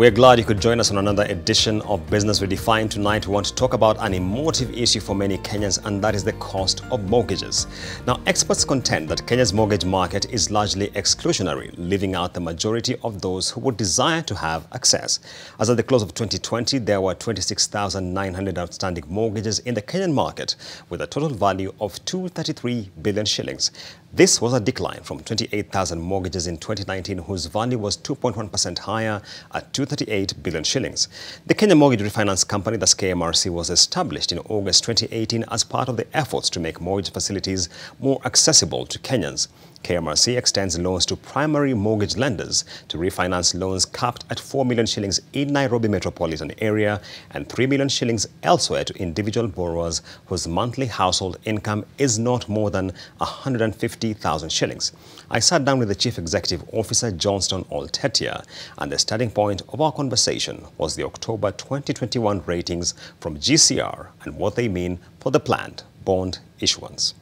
We're glad you could join us on another edition of Business Redefined. Tonight, we want to talk about an emotive issue for many Kenyans, and that is the cost of mortgages. Now, experts contend that Kenya's mortgage market is largely exclusionary, leaving out the majority of those who would desire to have access. As at the close of 2020, there were 26,900 outstanding mortgages in the Kenyan market, with a total value of 233 billion shillings. This was a decline from 28,000 mortgages in 2019, whose value was 2.1% higher at 238 billion shillings. The Kenya Mortgage Refinance Company, that's KMRC, was established in August 2018 as part of the efforts to make mortgage facilities more accessible to Kenyans. KMRC extends loans to primary mortgage lenders to refinance loans capped at 4 million shillings in Nairobi metropolitan area and 3 million shillings elsewhere to individual borrowers whose monthly household income is not more than 150,000 shillings. I sat down with the Chief Executive Officer, Johnstone Oltetia, and the starting point of our conversation was the October 2021 ratings from GCR and what they mean for the planned bond issuance.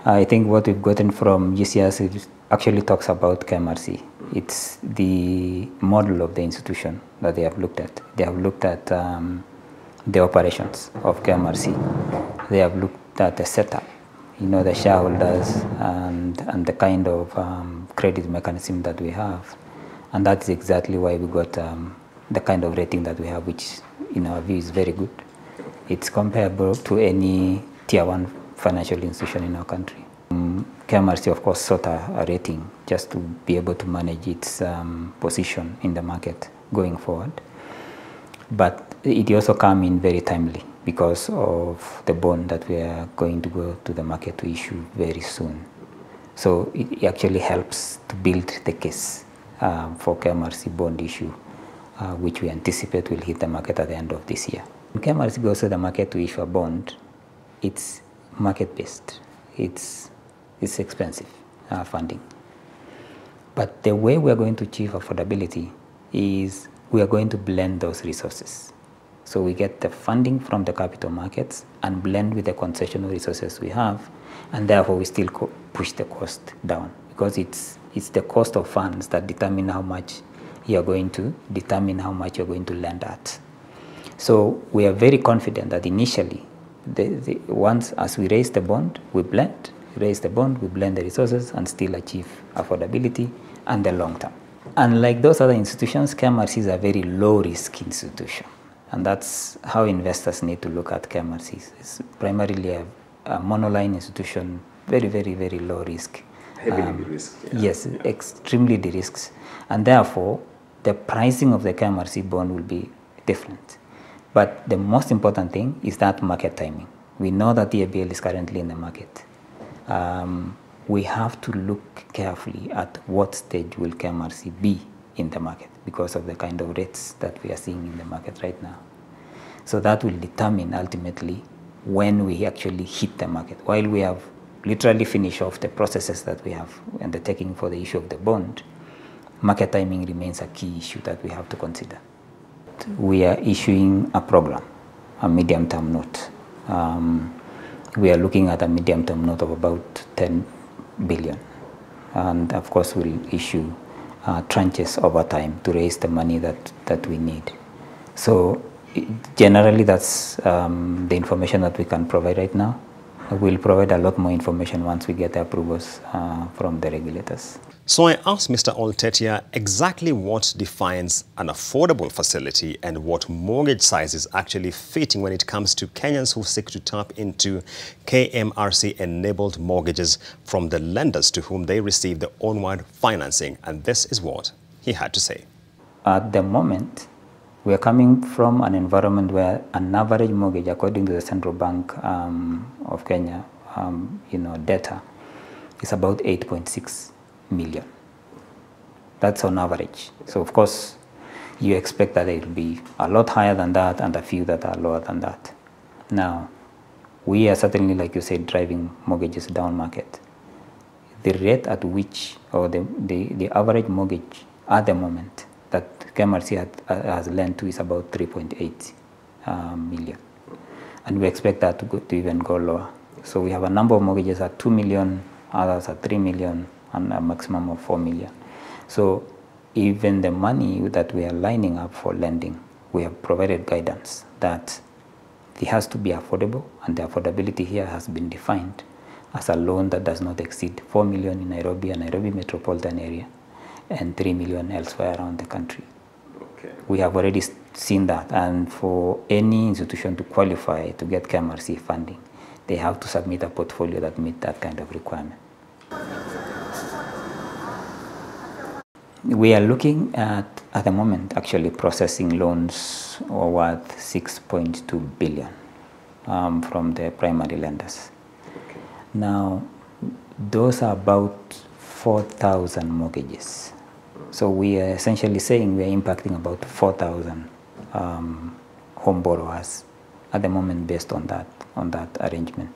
I think what we've gotten from GCR actually talks about KMRC. It's the model of the institution that they have looked at. They have looked at the operations of KMRC. They have looked at the setup, the shareholders and the kind of credit mechanism that we have. And that's exactly why we got the kind of rating that we have, which in our view is very good. It's comparable to any tier 1 financial institution in our country. KMRC, of course, sought a rating just to be able to manage its position in the market going forward. But it also came in very timely because of the bond that we are going to go to the market to issue very soon. So it actually helps to build the case for KMRC bond issue, which we anticipate will hit the market at the end of this year. When KMRC goes to the market to issue a bond, it's market-based. It's expensive funding. But the way we are going to achieve affordability is we are going to blend those resources. So we get the funding from the capital markets and blend with the concessional resources we have, and therefore we still push the cost down, because it's the cost of funds that determine how much you're going to lend at. So we are very confident that initially, once as we raise the bond, we blend the resources and still achieve affordability and the long term. Unlike those other institutions, KMRC is a very low-risk institution. And that's how investors need to look at KMRC. It's primarily a monoline institution, very, very, very low risk. Heavily de-risked. Yeah. Yes, yeah. Extremely de-risked. And therefore, the pricing of the KMRC bond will be different. But the most important thing is that market timing. We know that the ABL is currently in the market. We have to look carefully at what stage will KMRC be in the market because of the kind of rates that we are seeing in the market right now. So that will determine ultimately when we actually hit the market. While we have literally finished off the processes that we have and the taking for the issue of the bond, market timing remains a key issue that we have to consider. We are issuing a program, a medium-term note. We are looking at a medium-term note of about 10 billion. And of course, we'll issue tranches over time to raise the money that we need. So generally, that's the information that we can provide right now. We'll provide a lot more information once we get the approvals from the regulators. So I asked Mr. Oltetia exactly what defines an affordable facility and what mortgage size is actually fitting when it comes to Kenyans who seek to tap into KMRC-enabled mortgages from the lenders to whom they receive the onward financing. And this is what he had to say. At the moment, we are coming from an environment where an average mortgage, according to the Central Bank of Kenya, data, is about 8.6 million. That's on average. So of course, you expect that it will be a lot higher than that and a few that are lower than that. Now, we are certainly, like you said, driving mortgages down market. The rate at which, or the average mortgage at the moment that KMRC has lent to is about 3.8 million. And we expect that to even go lower. So we have a number of mortgages at 2 million, others at 3 million, and a maximum of 4 million. So even the money that we are lining up for lending, we have provided guidance that it has to be affordable, and the affordability here has been defined as a loan that does not exceed 4 million in Nairobi and Nairobi metropolitan area and 3 million elsewhere around the country. Okay. We have already seen that, and for any institution to qualify to get KMRC funding, they have to submit a portfolio that meets that kind of requirement. We are looking at the moment, actually processing loans worth 6.2 billion from the primary lenders. Okay. Now, those are about 4,000 mortgages. So we are essentially saying we are impacting about 4,000 home borrowers at the moment based on that arrangement.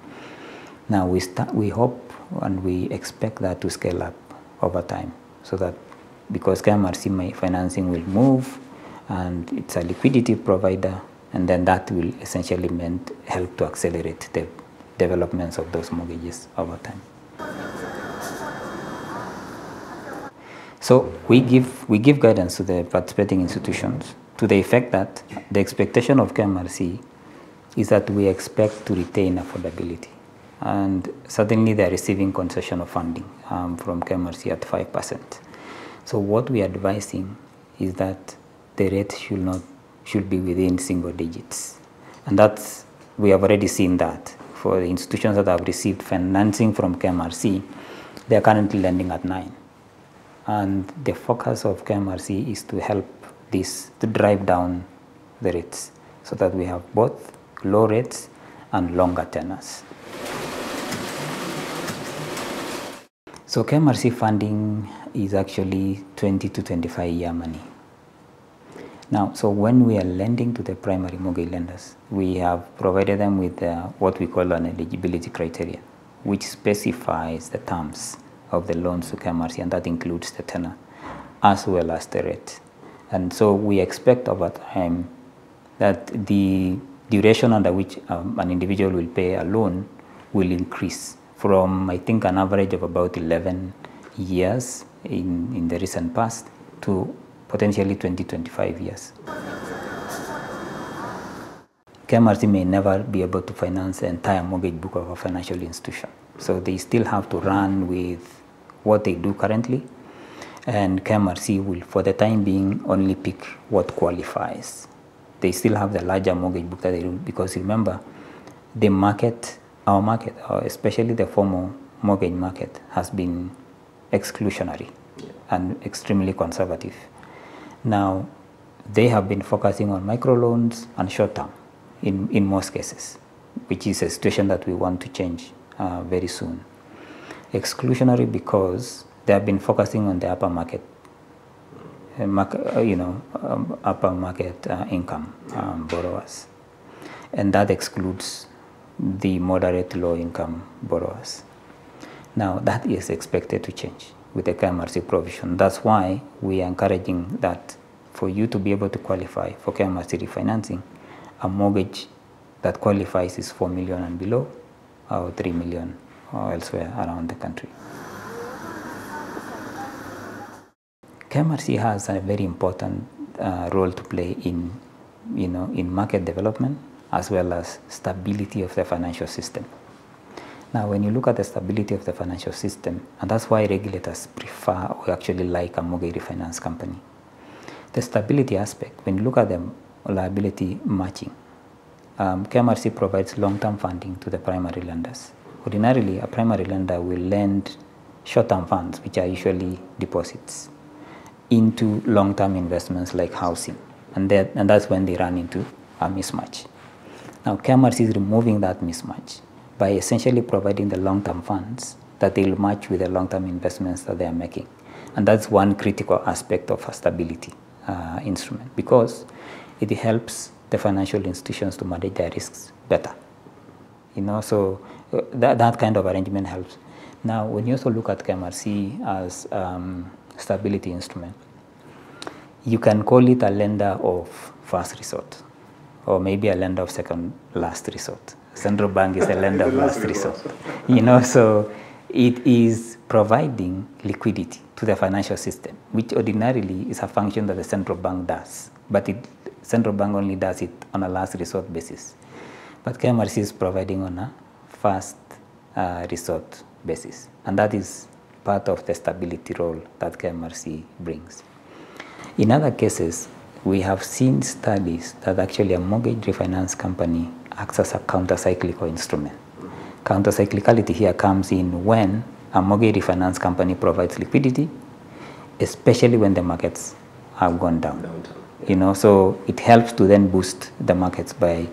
Now we hope and we expect that to scale up over time, so that because KMRC financing will move and it's a liquidity provider, and then that will essentially help to accelerate the developments of those mortgages over time. So we give guidance to the participating institutions to the effect that the expectation of KMRC is that we expect to retain affordability. And certainly they are receiving concession of funding from KMRC at 5%. So what we are advising is that the rate should be within single digits. And we have already seen that. For the institutions that have received financing from KMRC, they are currently lending at 9. And the focus of KMRC is to help to drive down the rates so that we have both low rates and longer tenors. So KMRC funding is actually 20 to 25 year money. Now, so when we are lending to the primary mortgage lenders, we have provided them with what we call an eligibility criteria, which specifies the terms of the loans to KMRC, and that includes the tenor as well as the rate. And so we expect over time that the duration under which an individual will pay a loan will increase from, I think, an average of about 11 years in the recent past to potentially 20, 25 years. KMRC may never be able to finance the entire mortgage book of a financial institution. So they still have to run with what they do currently, and KMRC will, for the time being, only pick what qualifies. They still have the larger mortgage book that they do, because remember, the market, our market, especially the formal mortgage market, has been exclusionary and extremely conservative. Now, they have been focusing on microloans and short-term in most cases, which is a situation that we want to change very soon. Exclusionary because they have been focusing on the upper market, upper market income borrowers, and that excludes the moderate low income borrowers. Now that is expected to change with the KMRC provision. That's why we are encouraging that for you to be able to qualify for KMRC refinancing, a mortgage that qualifies is 4 million and below, or 3 million or elsewhere around the country. KMRC has a very important role to play in market development as well as stability of the financial system. Now, when you look at the stability of the financial system, and that's why regulators prefer or actually like a mortgage refinance company. The stability aspect, when you look at the liability matching, KMRC provides long-term funding to the primary lenders. Ordinarily, a primary lender will lend short-term funds, which are usually deposits, into long-term investments like housing, and that's when they run into a mismatch. Now, KMRC is removing that mismatch by essentially providing the long-term funds that they'll match with the long-term investments that they are making. And that's one critical aspect of a stability instrument, because it helps the financial institutions to manage their risks better. So that kind of arrangement helps. Now, when you also look at KMRC as stability instrument, you can call it a lender of first resort, or maybe a lender of second last resort. Central bank is a lender of last resort. So It is providing liquidity to the financial system, which ordinarily is a function that the central bank does, but central bank only does it on a last resort basis. But KMRC is providing on a first resort basis, and that is part of the stability role that KMRC brings. In other cases, we have seen studies that actually a mortgage refinance company acts as a counter-cyclical instrument. Counter-cyclicality here comes in when a mortgage refinance company provides liquidity, especially when the markets have gone down. You know, so it helps to then boost the markets by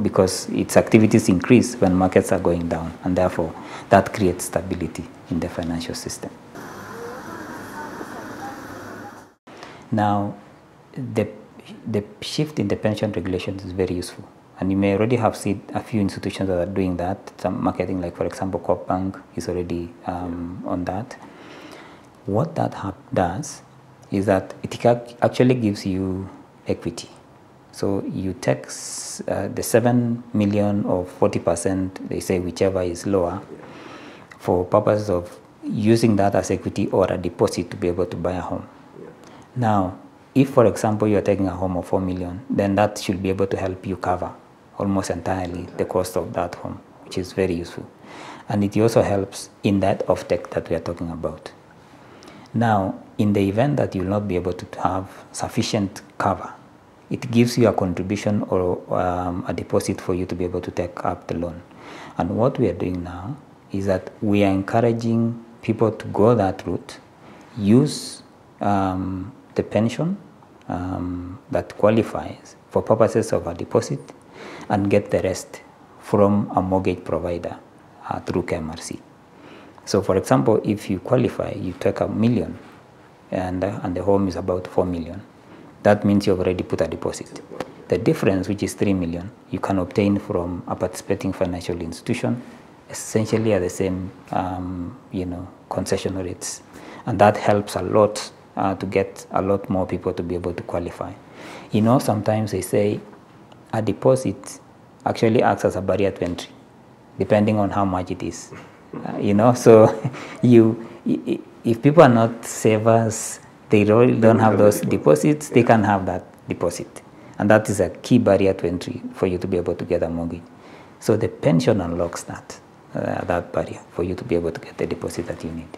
because its activities increase when markets are going down, and therefore that creates stability in the financial system. Now, the shift in the pension regulations is very useful, and you may already have seen a few institutions that are doing that. Some marketing, like for example, Coop Bank is already on that. What that does is that it actually gives you equity. So you take the 7 million or 40%, they say whichever is lower, for purposes of using that as equity or a deposit to be able to buy a home. Now, if, for example, you are taking a home of 4 million, then that should be able to help you cover almost entirely the cost of that home, which is very useful. And it also helps in that offtake that we are talking about. Now, in the event that you will not be able to have sufficient cover, it gives you a contribution or a deposit for you to be able to take up the loan. And what we are doing now is that we are encouraging people to go that route, use the pension that qualifies for purposes of a deposit, and get the rest from a mortgage provider through KMRC. So for example, if you qualify, you take $1 million and the home is about 4 million. That means you've already put a deposit. The difference, which is 3 million, you can obtain from a participating financial institution, essentially at the same concession rates. And that helps a lot to get a lot more people to be able to qualify. You know, sometimes they say a deposit actually acts as a barrier to entry, depending on how much it is. So if people are not savers, they really don't have those deposits, they can have that deposit. And that is a key barrier to entry for you to be able to get a mortgage. So the pension unlocks that barrier for you to be able to get the deposit that you need.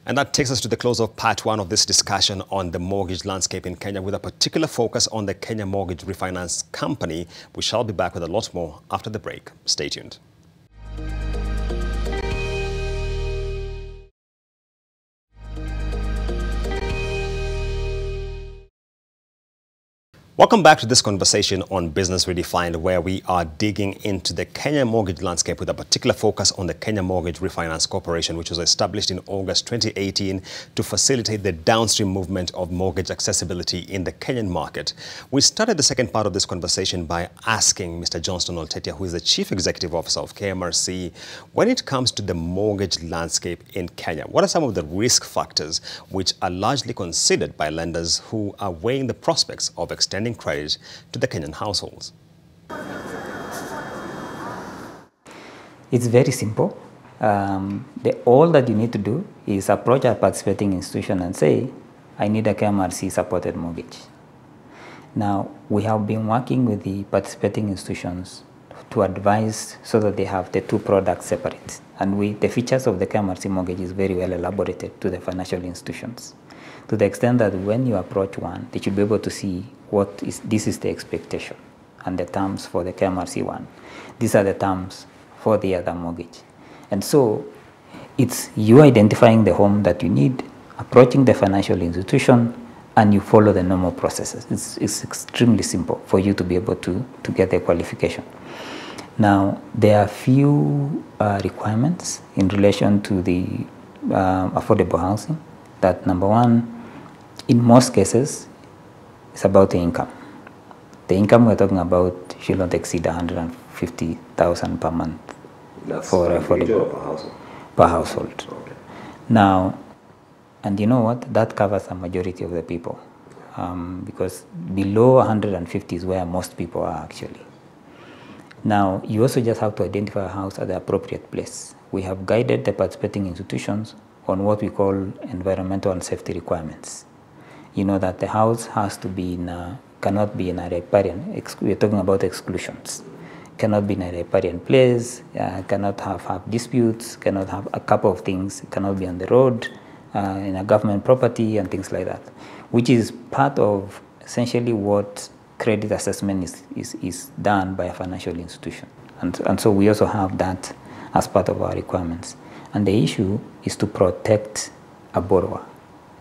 And that takes us to the close of part one of this discussion on the mortgage landscape in Kenya, with a particular focus on the Kenya Mortgage Refinance Company. We shall be back with a lot more after the break. Stay tuned. Welcome back to this conversation on Business Redefined, where we are digging into the Kenya mortgage landscape with a particular focus on the Kenya Mortgage Refinance Corporation, which was established in August 2018 to facilitate the downstream movement of mortgage accessibility in the Kenyan market. We started the second part of this conversation by asking Mr. Johnstone Oltetia, who is the Chief Executive Officer of KMRC, when it comes to the mortgage landscape in Kenya, what are some of the risk factors which are largely considered by lenders who are weighing the prospects of extending credit to the Kenyan households? It's very simple. All that you need to do is approach a participating institution and say, I need a KMRC supported mortgage. Now, we have been working with the participating institutions to advise so that they have the two products separate. And the features of the KMRC mortgage is very well elaborated to the financial institutions, to the extent that when you approach one, they should be able to see this is the expectation and the terms for the KMRC one. These are the terms for the other mortgage. And so it's you identifying the home that you need, approaching the financial institution, and you follow the normal processes. It's extremely simple for you to be able to get the qualification. Now, there are few requirements in relation to the affordable housing. That number one, in most cases, it's about the income. The income we're talking about should not exceed 150,000 per month. That's for affordable per household. Per household. Okay. Now, and you know what? That covers a majority of the people, because below 150 is where most people are actually. Now, you also just have to identify a house at the appropriate place, we have guided the participating institutions on what we call environmental and safety requirements. You know that the house has to be cannot be in a riparian. We're talking about exclusions. Cannot be in a riparian place, cannot have disputes, cannot have a couple of things, cannot be on the road, in a government property and things like that, which is part of essentially what credit assessment is done by a financial institution. And so we also have that as part of our requirements. And the issue is to protect a borrower,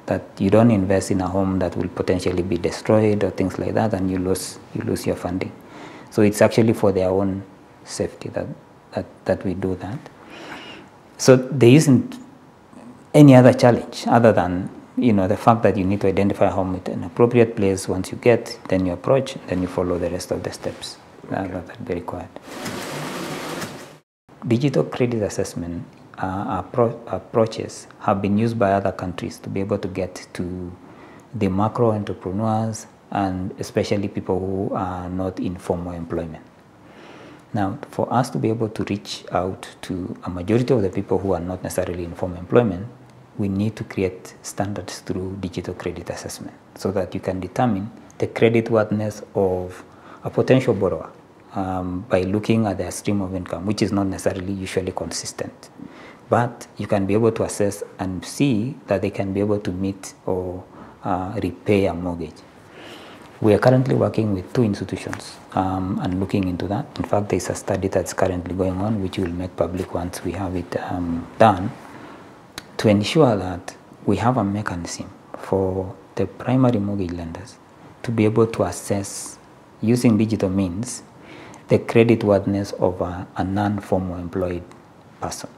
that you don't invest in a home that will potentially be destroyed or things like that, and you lose your funding. So it's actually for their own safety that we do that. So there isn't any other challenge other than the fact that you need to identify a home with an appropriate place. Once you get, then you approach, then you follow the rest of the steps that be required. Digital credit assessment approaches have been used by other countries to be able to get to the macro entrepreneurs and especially people who are not in formal employment. Now, for us to be able to reach out to a majority of the people who are not necessarily in formal employment, we need to create standards through digital credit assessment so that you can determine the creditworthiness of a potential borrower by looking at their stream of income, which is not necessarily usually consistent. But you can be able to assess and see that they can be able to meet or repay a mortgage. We are currently working with 2 institutions and looking into that. In fact, there's a study that's currently going on, which we'll make public once we have it done, to ensure that we have a mechanism for the primary mortgage lenders to be able to assess, using digital means, the creditworthiness of a non-formal employed person.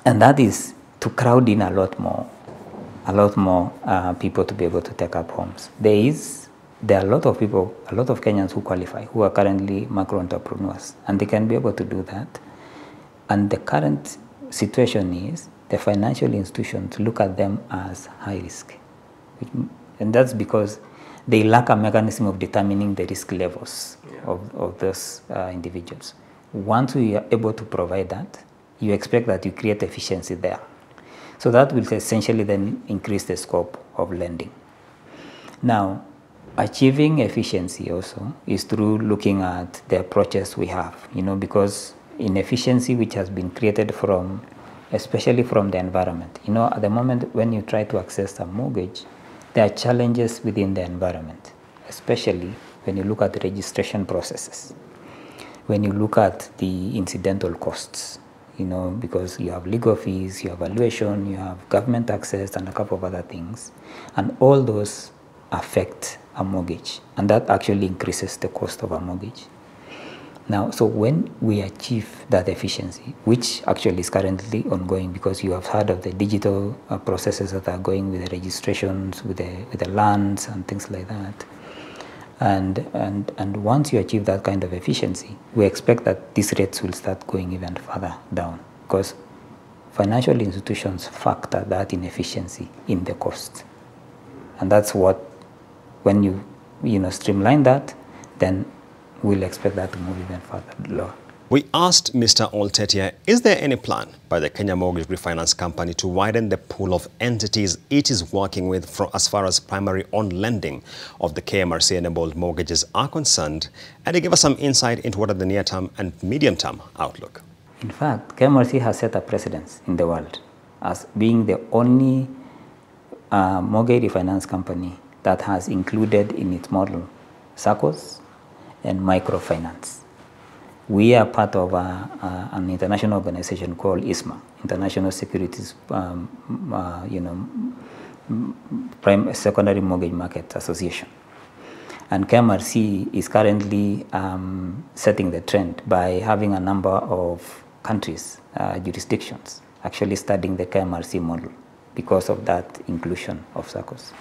And that is to crowd in a lot more people to be able to take up homes. There are a lot of people, a lot of Kenyans who qualify, who are currently macro entrepreneurs, and they can be able to do that. And the current situation is the financial institutions look at them as high risk. And that's because they lack a mechanism of determining the risk levels of those individuals. Once we are able to provide that, you expect that you create efficiency there. So that will essentially then increase the scope of lending. Now, achieving efficiency also is through looking at the approaches we have, because inefficiency which has been created especially from the environment. At the moment when you try to access a mortgage, there are challenges within the environment, especially when you look at the registration processes, when you look at the incidental costs, because you have legal fees, you have valuation, you have government access, and a couple of other things. And all those affect a mortgage, and that actually increases the cost of a mortgage. Now, so when we achieve that efficiency, which actually is currently ongoing, because you have heard of the digital processes that are going with the registrations, with the lands and things like that, and once you achieve that kind of efficiency, we expect that these rates will start going even further down, because financial institutions factor that inefficiency in the cost, and that's what, when you streamline that, then we'll expect that to move even further lower. We asked Mr. Oltetia, is there any plan by the Kenya Mortgage Refinance Company to widen the pool of entities it is working with as far as primary on lending of the KMRC-enabled mortgages are concerned? And he gave us some insight into what are the near-term and medium-term outlook. In fact, KMRC has set a precedence in the world as being the only mortgage refinance company that has included in its model SACCOs and microfinance. We are part of an international organization called ISMA, International Securities Secondary Mortgage Market Association. And KMRC is currently setting the trend by having a number of countries, jurisdictions, actually studying the KMRC model because of that inclusion of SACCOs.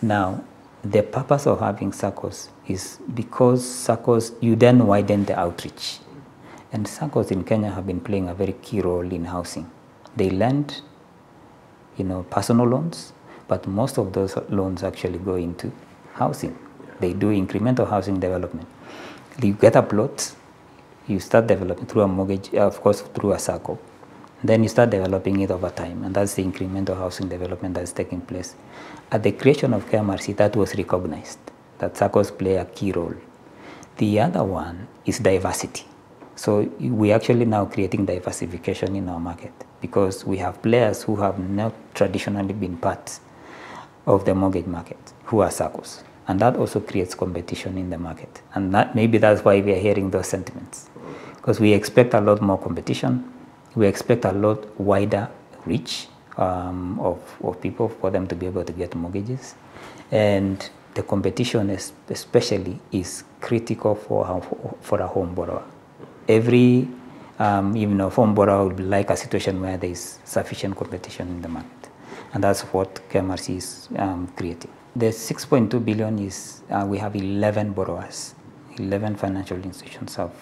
Now, the purpose of having SACCOs is because SACCOs, you then widen the outreach. And SACCOs in Kenya have been playing a very key role in housing. They lend, personal loans, but most of those loans actually go into housing. They do incremental housing development. You get a plot, you start developing through a mortgage, of course, through a SACCO. Then you start developing it over time, and that's the incremental housing development that's taking place. At the creation of KMRC, that was recognized, that SACCOs play a key role. The other one is diversity. So we're actually now creating diversification in our market because we have players who have not traditionally been part of the mortgage market, who are SACCOs. And that also creates competition in the market. And maybe that's why we are hearing those sentiments. Because we expect a lot more competition. We expect a lot wider reach of people for them to be able to get mortgages. And the competition especially is critical for a home borrower. Every home borrower would like a situation where there is sufficient competition in the market. And that's what KMRC is creating. The 6.2 billion is, we have 11 borrowers, 11 financial institutions have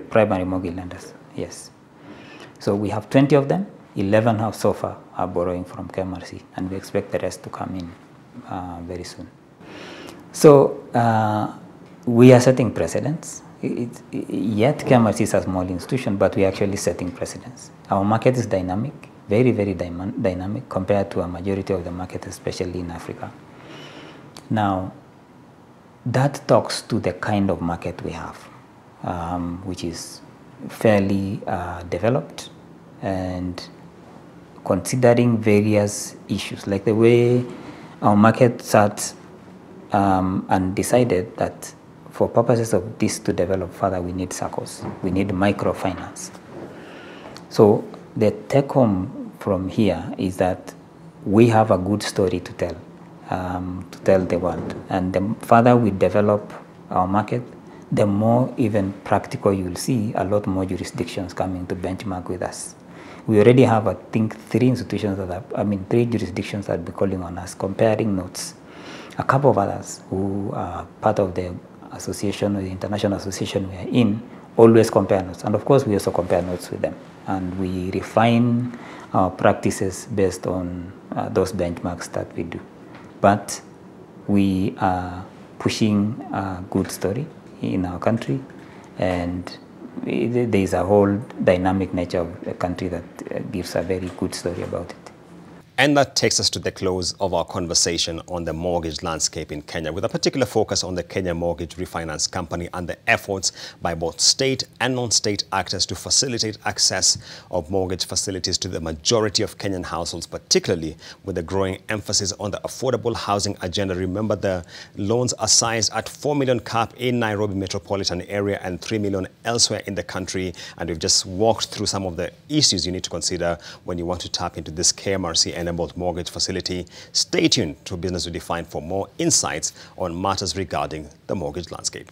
primary mortgage lenders, yes. So we have 20 of them, 11 have so far are borrowing from KMRC, and we expect the rest to come in very soon. So we are setting precedents. Yet KMRC is a small institution, but we are actually setting precedents. Our market is dynamic, very, very dynamic compared to a majority of the market, especially in Africa. Now, that talks to the kind of market we have, which is fairly developed, and considering various issues, like the way our market sat and decided that for purposes of this to develop further, we need SACCOs, we need microfinance. So the take home from here is that we have a good story to tell the world. And the further we develop our market, the more even practical you'll see a lot more jurisdictions coming to benchmark with us. We already have, I think, 3 jurisdictions that be calling on us, comparing notes. A couple of others who are part of the association or the international association we are in always compare notes. And of course, we also compare notes with them. And we refine our practices based on those benchmarks that we do. But we are pushing a good story in our country, and there is a whole dynamic nature of the country that gives a very good story about it. And that takes us to the close of our conversation on the mortgage landscape in Kenya, with a particular focus on the Kenya Mortgage Refinance Company and the efforts by both state and non-state actors to facilitate access of mortgage facilities to the majority of Kenyan households, particularly with the growing emphasis on the affordable housing agenda. Remember, the loans are sized at 4 million cap in Nairobi metropolitan area and 3 million elsewhere in the country. And we've just walked through some of the issues you need to consider when you want to tap into this KMRC mortgage facility. Stay tuned to Business Redefined for more insights on matters regarding the mortgage landscape.